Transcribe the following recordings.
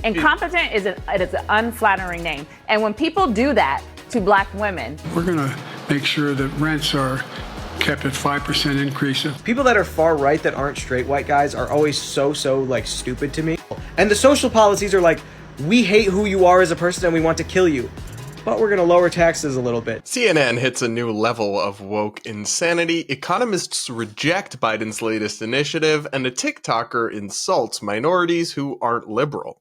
Incompetent is an unflattering name. And when people do that to black women, we're going to make sure that rents are kept at 5% increases. People that are far right that aren't straight white guys are always so like stupid to me. And the social policies are like, we hate who you are as a person and we want to kill you, but we're going to lower taxes a little bit. CNN hits a new level of woke insanity. Economists reject Biden's latest initiative, and a TikToker insults minorities who aren't liberal.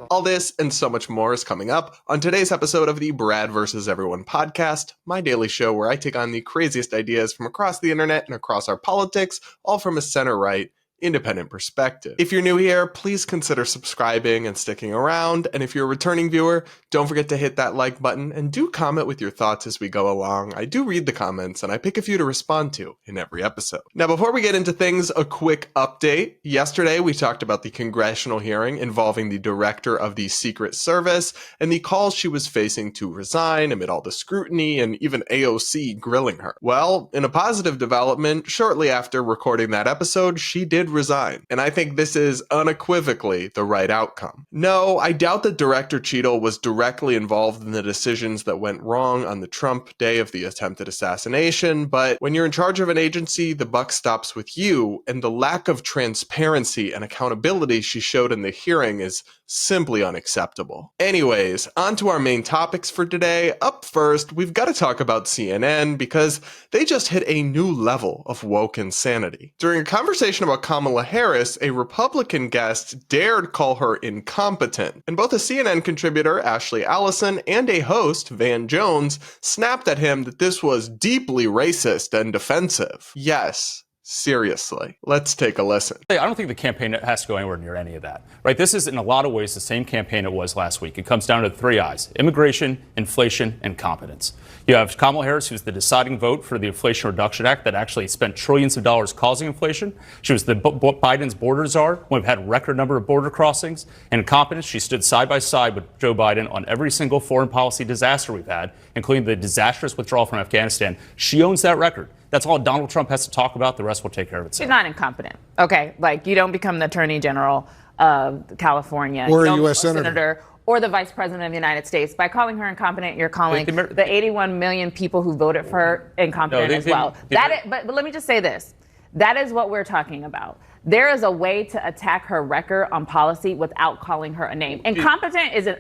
All this and so much more is coming up on today's episode of the Brad vs. Everyone podcast, my daily show where I take on the craziest ideas from across the internet and across our politics, all from a center-right, independent perspective. If you're new here, please consider subscribing and sticking around. And if you're a returning viewer, don't forget to hit that like button and do comment with your thoughts as we go along. I do read the comments and I pick a few to respond to in every episode. Now, before we get into things, a quick update. Yesterday, we talked about the congressional hearing involving the director of the Secret Service and the calls she was facing to resign amid all the scrutiny and even AOC grilling her. Well, in a positive development, shortly after recording that episode, she did resign. And I think this is unequivocally the right outcome. No, I doubt that Director Cheadle was directly involved in the decisions that went wrong on the Trump day of the attempted assassination, but when you're in charge of an agency, the buck stops with you, and the lack of transparency and accountability she showed in the hearing is simply unacceptable. Anyways, on to our main topics for today. Up first, we've got to talk about CNN because they just hit a new level of woke insanity. During a conversation about Kamala Harris, a Republican guest dared call her incompetent, and both a CNN contributor, Ashley Allison, and a host, Van Jones, snapped at him that this was deeply racist and offensive. Yes. Seriously. Let's take a listen. I don't think the campaign has to go anywhere near any of that, right? This is in a lot of ways the same campaign it was last week. It comes down to the three I's: immigration, inflation, and competence. You have Kamala Harris, who's the deciding vote for the Inflation Reduction Act that actually spent trillions of dollars causing inflation. She was Biden's border czar when we've had a record number of border crossings. And competence, she stood side by side with Joe Biden on every single foreign policy disaster we've had, including the disastrous withdrawal from Afghanistan. She owns that record. That's all Donald Trump has to talk about. The rest will take care of itself. She's not incompetent. Okay, like you don't become the Attorney General of California or a U.S. Senator or the Vice President of the United States. By calling her incompetent, you're calling the 81 million people who voted for her incompetent as well. But let me just say this. That is what we're talking about. There is a way to attack her record on policy without calling her a name. Incompetent is an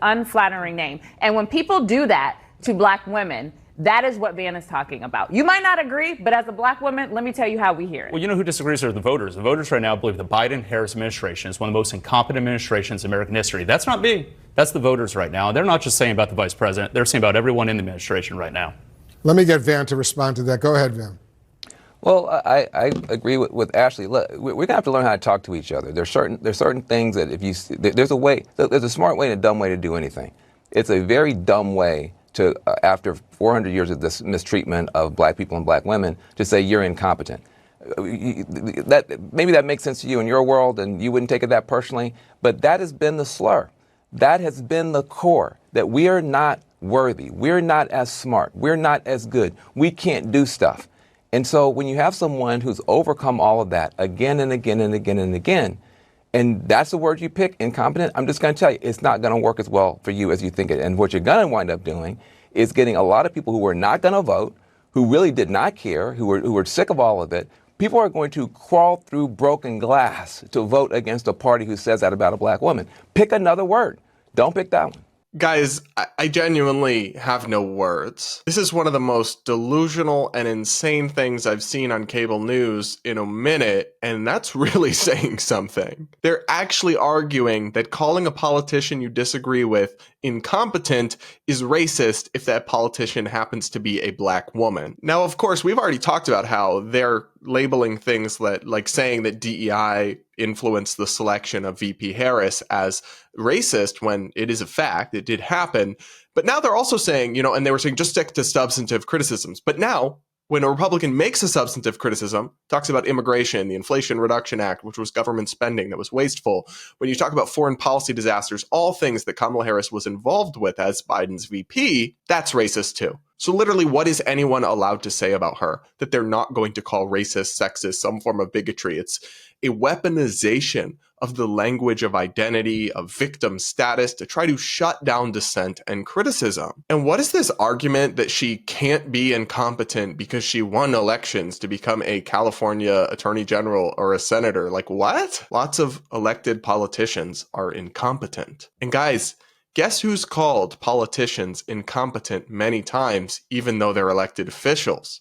unflattering name. And when people do that to black women, that is what Van is talking about. You might not agree, but as a black woman, let me tell you how we hear it. Well, you know who disagrees are the voters. The voters right now believe the Biden-Harris administration is one of the most incompetent administrations in American history. That's not me. That's the voters right now. And they're not just saying about the vice president. They're saying about everyone in the administration right now. Let me get Van to respond to that. Go ahead, Van. Well, I agree with Ashley. Look, we're going to have to learn how to talk to each other. There's certain things that there's a smart way and a dumb way to do anything. It's a very dumb way to, after 400 years of this mistreatment of black people and black women, to say you're incompetent. Maybe that makes sense to you in your world and you wouldn't take it that personally, but that has been the slur. That has been the core, that we are not worthy. We're not as smart. We're not as good. We can't do stuff. And so when you have someone who's overcome all of that again and again and again and again, and that's the word you pick, incompetent, I'm just going to tell you, it's not going to work as well for you as you think it. And what you're going to wind up doing is getting a lot of people who are not going to vote, who really did not care, who were sick of all of it. People are going to crawl through broken glass to vote against a party who says that about a black woman. Pick another word. Don't pick that one. Guys, I genuinely have no words. This is one of the most delusional and insane things I've seen on cable news in a minute, and that's really saying something. They're actually arguing that calling a politician you disagree with incompetent is racist if that politician happens to be a black woman. Now, of course, we've already talked about how they're labeling things like saying that DEI influenced the selection of VP Harris as racist when it is a fact. It did happen. But now they're also saying, and they were saying just stick to substantive criticisms. But now, when a Republican makes a substantive criticism, talks about immigration, the Inflation Reduction Act, which was government spending that was wasteful, when you talk about foreign policy disasters, all things that Kamala Harris was involved with as Biden's VP, that's racist too. So literally, what is anyone allowed to say about her that they're not going to call racist, sexist, some form of bigotry? It's a weaponization of the language of identity, of victim status, to try to shut down dissent and criticism. And what is this argument that she can't be incompetent because she won elections to become a California attorney general or a senator? Like, what? Lots of elected politicians are incompetent. And guys, guess who's called politicians incompetent many times, even though they're elected officials?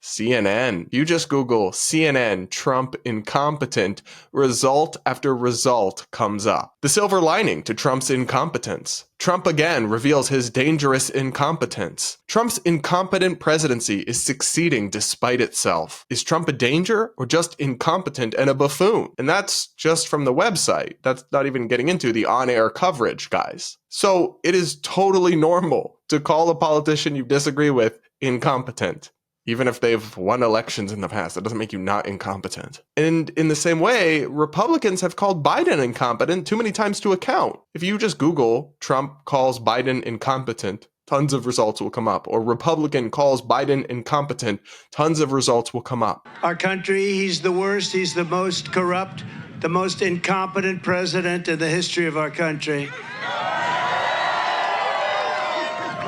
CNN. You just Google CNN Trump incompetent, result after result comes up. The silver lining to Trump's incompetence. Trump again reveals his dangerous incompetence. Trump's incompetent presidency is succeeding despite itself. Is Trump a danger or just incompetent and a buffoon? And that's just from the website. That's not even getting into the on-air coverage, guys. So it is totally normal to call a politician you disagree with incompetent. Even if they've won elections in the past, that doesn't make you not incompetent. And in the same way, Republicans have called Biden incompetent too many times to account. If you just Google Trump calls Biden incompetent, tons of results will come up. Or Republican calls Biden incompetent, tons of results will come up. Our country, he's the worst, he's the most corrupt, the most incompetent president in the history of our country.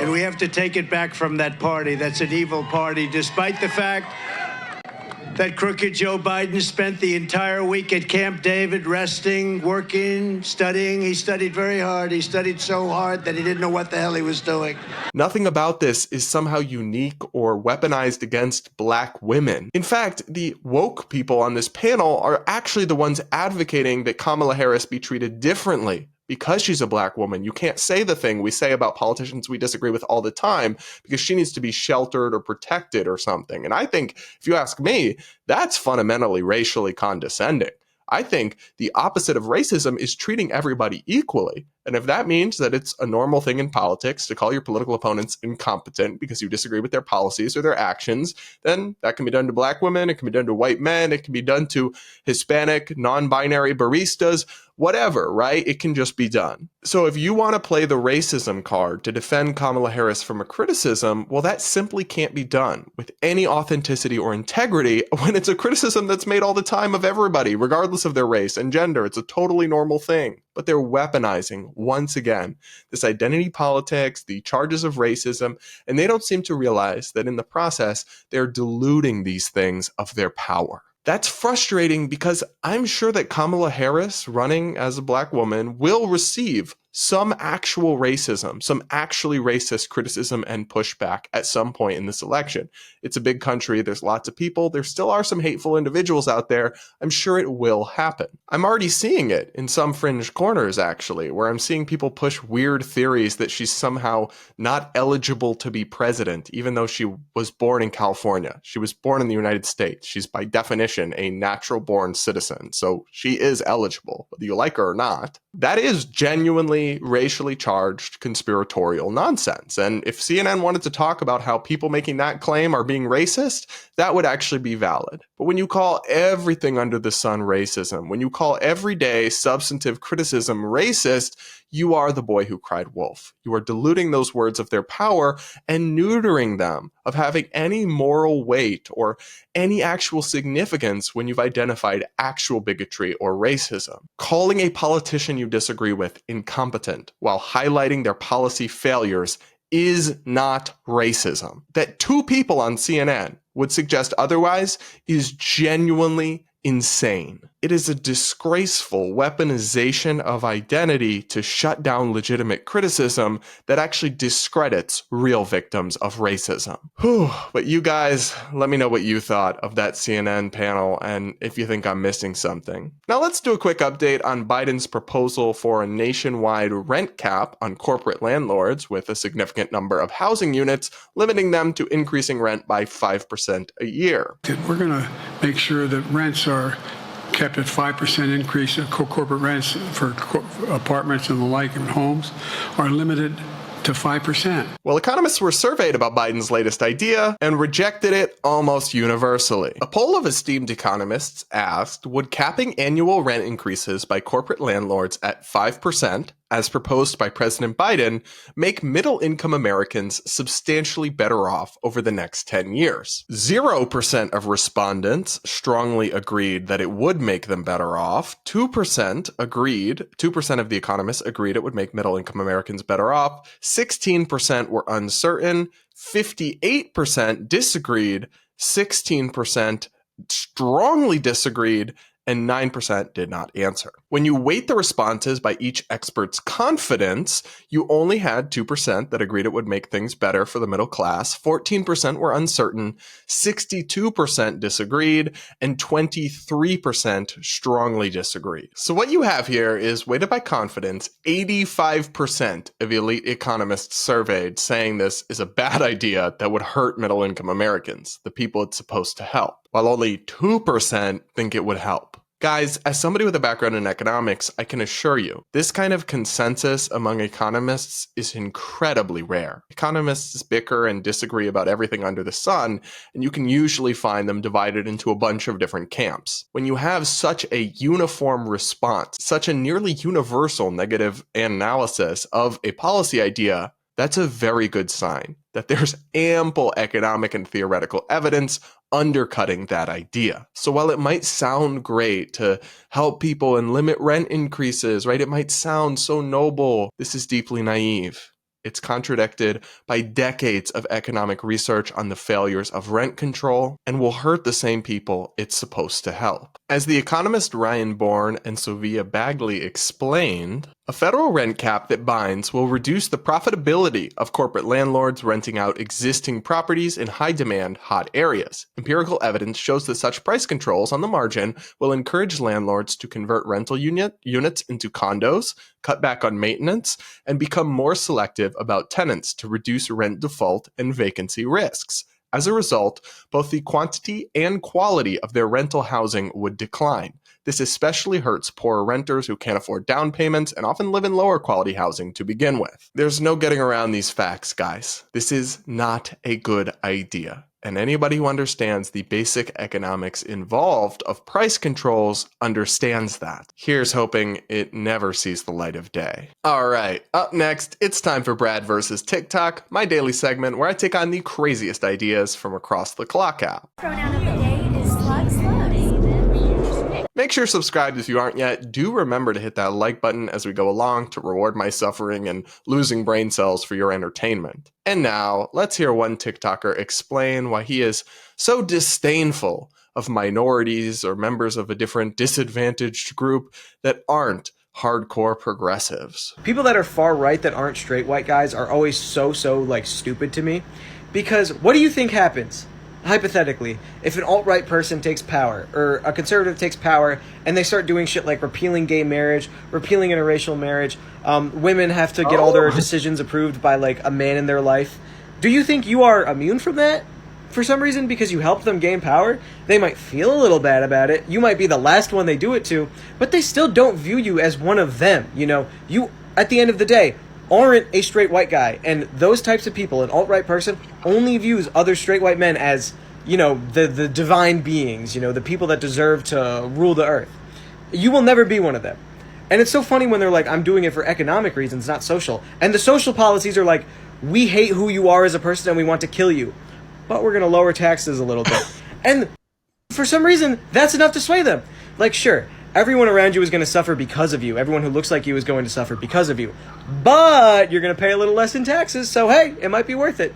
And we have to take it back from that party. That's an evil party, despite the fact that crooked Joe Biden spent the entire week at Camp David resting, working, studying. He studied very hard. He studied so hard that he didn't know what the hell he was doing. Nothing about this is somehow unique or weaponized against black women. In fact, the woke people on this panel are actually the ones advocating that Kamala Harris be treated differently. Because she's a black woman, you can't say the thing we say about politicians we disagree with all the time because she needs to be sheltered or protected or something. And I think, if you ask me, that's fundamentally racially condescending. I think the opposite of racism is treating everybody equally. And if that means that it's a normal thing in politics to call your political opponents incompetent because you disagree with their policies or their actions, then that can be done to black women, it can be done to white men, it can be done to Hispanic, non-binary baristas, whatever, right? It can just be done. So if you want to play the racism card to defend Kamala Harris from a criticism, well, that simply can't be done with any authenticity or integrity when it's a criticism that's made all the time of everybody, regardless of their race and gender. It's a totally normal thing. But they're weaponizing, once again, this identity politics, the charges of racism, and they don't seem to realize that in the process, they're diluting these things of their power. That's frustrating because I'm sure that Kamala Harris, running as a black woman, will receive some actual racism, some actually racist criticism and pushback at some point in this election. It's a big country. There's lots of people. There still are some hateful individuals out there. I'm sure it will happen. I'm already seeing it in some fringe corners, actually, where I'm seeing people push weird theories that she's somehow not eligible to be president, even though she was born in California. She was born in the United States. She's by definition a natural-born citizen. So she is eligible, whether you like her or not. That is genuinely racially charged conspiratorial nonsense. And if CNN wanted to talk about how people making that claim are being racist, that would actually be valid. But when you call everything under the sun racism, when you call everyday substantive criticism racist, you are the boy who cried wolf. You are diluting those words of their power and neutering them of having any moral weight or any actual significance when you've identified actual bigotry or racism. Calling a politician you disagree with incompetent while highlighting their policy failures is not racism. That two people on CNN would suggest otherwise is genuinely insane. It is a disgraceful weaponization of identity to shut down legitimate criticism that actually discredits real victims of racism. But you guys, let me know what you thought of that CNN panel and if you think I'm missing something. Now let's do a quick update on Biden's proposal for a nationwide rent cap on corporate landlords with a significant number of housing units, limiting them to increasing rent by 5% a year. We're going to make sure that rents are kept at 5% increase of corporate rents for apartments and the like and homes are limited to 5%. Well, economists were surveyed about Biden's latest idea and rejected it almost universally. A poll of esteemed economists asked, would capping annual rent increases by corporate landlords at 5%, as proposed by President Biden, make middle-income Americans substantially better off over the next 10 years. 0% of respondents strongly agreed that it would make them better off. 2% agreed, 2% of the economists agreed it would make middle-income Americans better off. 16% were uncertain. 58% disagreed. 16% strongly disagreed, and 9% did not answer. When you weight the responses by each expert's confidence, you only had 2% that agreed it would make things better for the middle class, 14% were uncertain, 62% disagreed, and 23% strongly disagreed. So what you have here is, weighted by confidence, 85% of elite economists surveyed saying this is a bad idea that would hurt middle-income Americans, the people it's supposed to help, while only 2% think it would help. Guys, as somebody with a background in economics, I can assure you, this kind of consensus among economists is incredibly rare. Economists bicker and disagree about everything under the sun, and you can usually find them divided into a bunch of different camps. When you have such a uniform response, such a nearly universal negative analysis of a policy idea, that's a very good sign that there's ample economic and theoretical evidence undercutting that idea. So while it might sound great to help people and limit rent increases, right? It might sound so noble. This is deeply naive. It's contradicted by decades of economic research on the failures of rent control and will hurt the same people it's supposed to help. As the economist Ryan Bourne and Sylvia Bagley explained, a federal rent cap that binds will reduce the profitability of corporate landlords renting out existing properties in high-demand, hot areas. Empirical evidence shows that such price controls on the margin will encourage landlords to convert rental units into condos, cut back on maintenance, and become more selective about tenants to reduce rent default and vacancy risks. As a result, both the quantity and quality of their rental housing would decline. This especially hurts poorer renters who can't afford down payments and often live in lower quality housing to begin with. There's no getting around these facts, guys. This is not a good idea. And anybody who understands the basic economics involved of price controls understands that. Here's hoping it never sees the light of day. All right, up next, it's time for Brad versus TikTok, my daily segment where I take on the craziest ideas from across the clock app. Pronoun of the day is slugs. Make sure you're subscribed if you aren't yet. Do remember to hit that like button as we go along to reward my suffering and losing brain cells for your entertainment. And now, let's hear one TikToker explain why he is so disdainful of minorities or members of a different disadvantaged group that aren't hardcore progressives. People that are far right that aren't straight white guys are always so like stupid to me, because what do you think happens? Hypothetically, if an alt-right person takes power, or a conservative takes power, and they start doing shit like repealing gay marriage, repealing interracial marriage, women have to get all their decisions approved by like a man in their life, do you think you are immune from that? For some reason, because you helped them gain power, they might feel a little bad about it. You might be the last one they do it to, but they still don't view you as one of them. You know, you, at the end of the day, aren't a straight white guy, and those types of people, an alt-right person, only views other straight white men as, you know, the divine beings, you know, the people that deserve to rule the earth. You will never be one of them. And it's so funny when they're like, I'm doing it for economic reasons, not social. And the social policies are like, we hate who you are as a person and we want to kill you, but we're going to lower taxes a little bit. And for some reason, that's enough to sway them. Like, sure, everyone around you is going to suffer because of you. Everyone who looks like you is going to suffer because of you. But you're going to pay a little less in taxes, so hey, it might be worth it.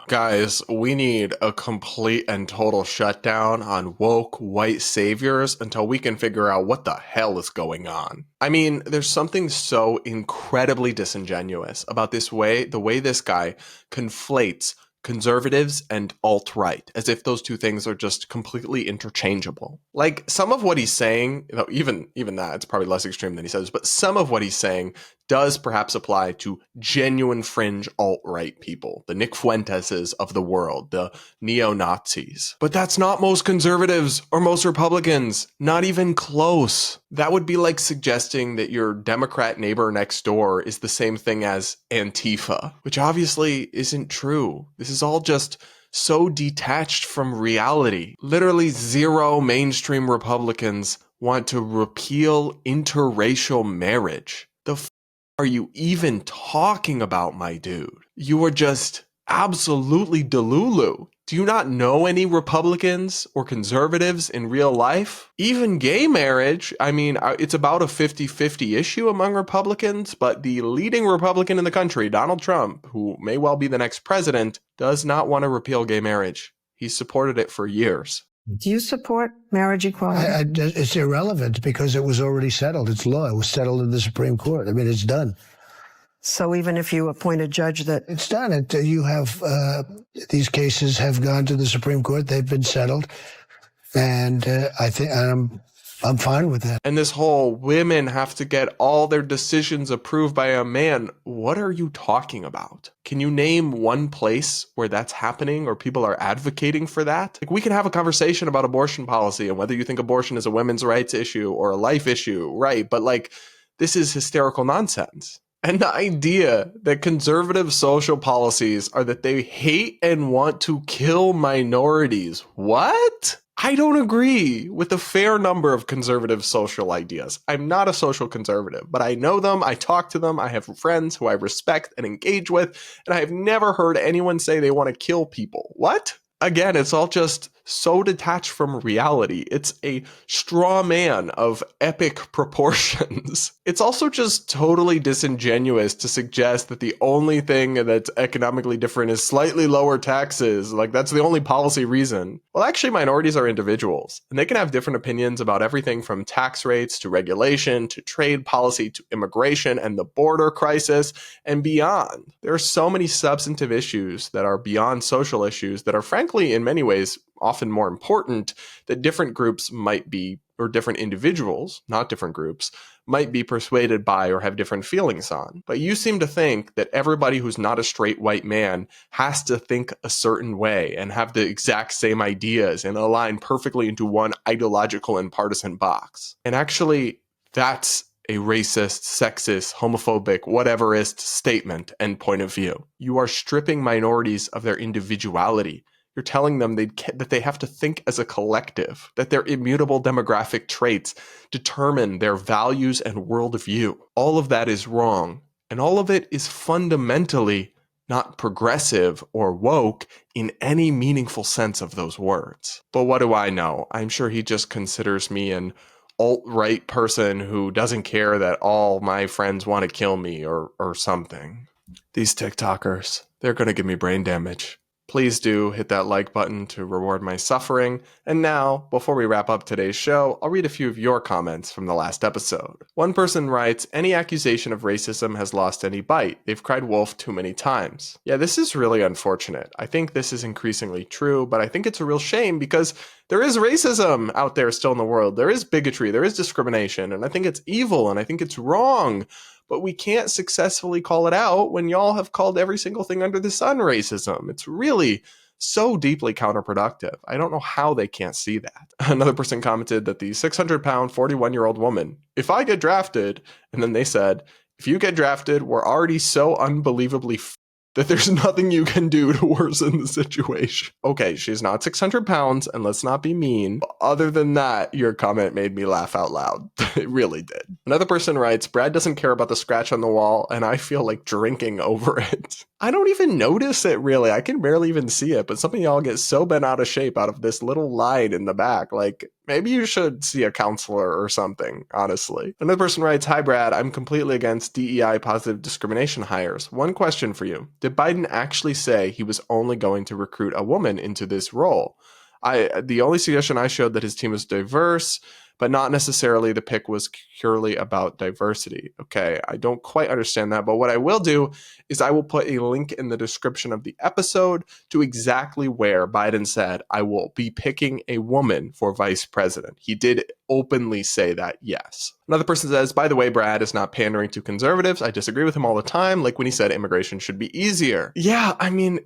Guys, we need a complete and total shutdown on woke white saviors until we can figure out what the hell is going on. I mean, there's something so incredibly disingenuous about the way this guy conflates conservatives and alt-right, as if those two things are just completely interchangeable. Like, some of what he's saying, you know, even that, it's probably less extreme than he says, but some of what he's saying does perhaps apply to genuine fringe alt-right people, the Nick Fuenteses of the world, the neo-Nazis. But that's not most conservatives or most Republicans, not even close. That would be like suggesting that your Democrat neighbor next door is the same thing as Antifa, which obviously isn't true. This is all just so detached from reality. Literally zero mainstream Republicans want to repeal interracial marriage. The are you even talking about, my dude? You are just absolutely delulu. Do you not know any Republicans or conservatives in real life? Even gay marriage, I mean, it's about a 50-50 issue among Republicans, but the leading Republican in the country, Donald Trump, who may well be the next president, does not want to repeal gay marriage. He's supported it for years. Do you support marriage equality? It's irrelevant because it was already settled. It's law. It was settled in the Supreme Court. I mean, it's done. So even if you appoint a judge that... It's done. You have, these cases have gone to the Supreme Court. They've been settled. And I think I'm fine with that. And this whole women have to get all their decisions approved by a man. What are you talking about? Can you name one place where that's happening or people are advocating for that? Like, we can have a conversation about abortion policy and whether you think abortion is a women's rights issue or a life issue, right? But like, this is hysterical nonsense. And the idea that conservative social policies are that they hate and want to kill minorities. What? I don't agree with a fair number of conservative social ideas. I'm not a social conservative, but I know them, I talk to them, I have friends who I respect and engage with, and I have never heard anyone say they want to kill people. What? Again, it's all just so detached from reality. It's a straw man of epic proportions. It's also just totally disingenuous to suggest that the only thing that's economically different is slightly lower taxes. Like, that's the only policy reason. Well, actually, minorities are individuals, and they can have different opinions about everything from tax rates to regulation to trade policy to immigration and the border crisis and beyond. There are so many substantive issues that are beyond social issues that are, frankly, in many ways, often more important, that different groups might be, or different individuals, not different groups, might be persuaded by or have different feelings on. But you seem to think that everybody who's not a straight white man has to think a certain way and have the exact same ideas and align perfectly into one ideological and partisan box. And actually, that's a racist, sexist, homophobic, whateverist statement and point of view. You are stripping minorities of their individuality. You're telling them that they have to think as a collective, that their immutable demographic traits determine their values and worldview. All of that is wrong, and all of it is fundamentally not progressive or woke in any meaningful sense of those words. But what do I know? I'm sure he just considers me an alt-right person who doesn't care that all my friends want to kill me or something. These TikTokers, they're going to give me brain damage. Please do hit that like button to reward my suffering. And now, before we wrap up today's show, I'll read a few of your comments from the last episode. One person writes, any accusation of racism has lost any bite. They've cried wolf too many times. Yeah, this is really unfortunate. I think this is increasingly true, but I think it's a real shame because there is racism out there still in the world. There is bigotry, there is discrimination, and I think it's evil and I think it's wrong. But we can't successfully call it out when y'all have called every single thing under the sun racism. It's really so deeply counterproductive. I don't know how they can't see that. Another person commented that the 600-pound, 41-year-old woman, if I get drafted, and then they said, if you get drafted, we're already so unbelievably that there's nothing you can do to worsen the situation. Okay, she's not 600 pounds, and let's not be mean. But other than that, your comment made me laugh out loud. It really did. Another person writes, Brad doesn't care about the scratch on the wall, and I feel like drinking over it. I don't even notice it, really. I can barely even see it, but some of y'all get so bent out of shape out of this little line in the back. Like, maybe you should see a counselor or something, honestly. Another person writes, hi, Brad. I'm completely against DEI positive discrimination hires. One question for you. Did Biden actually say he was only going to recruit a woman into this role? The only suggestion I showed that his team was diverse, but not necessarily the pick was purely about diversity. Okay, I don't quite understand that, but what I will do is I will put a link in the description of the episode to exactly where Biden said, I will be picking a woman for vice president. He did openly say that, yes. Another person says, by the way, Brad is not pandering to conservatives. I disagree with him all the time, like when he said immigration should be easier. Yeah, I mean,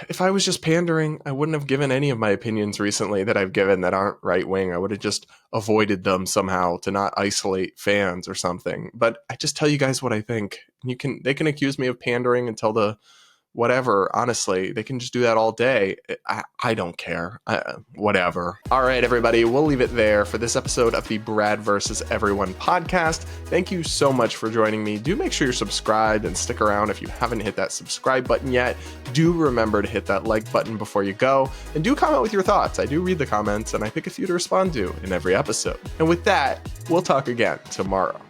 if I was just pandering, I wouldn't have given any of my opinions recently that I've given that aren't right-wing. I would have just avoided them somehow to not isolate fans or something. But I just tell you guys what I think. They can accuse me of pandering until the whatever. Honestly, they can just do that all day. I don't care. Whatever. All right, everybody, we'll leave it there for this episode of the Brad versus Everyone podcast. Thank you so much for joining me. Do make sure you're subscribed and stick around if you haven't hit that subscribe button yet. Do remember to hit that like button before you go, and do comment with your thoughts. I do read the comments, and I pick a few to respond to in every episode. And with that, we'll talk again tomorrow.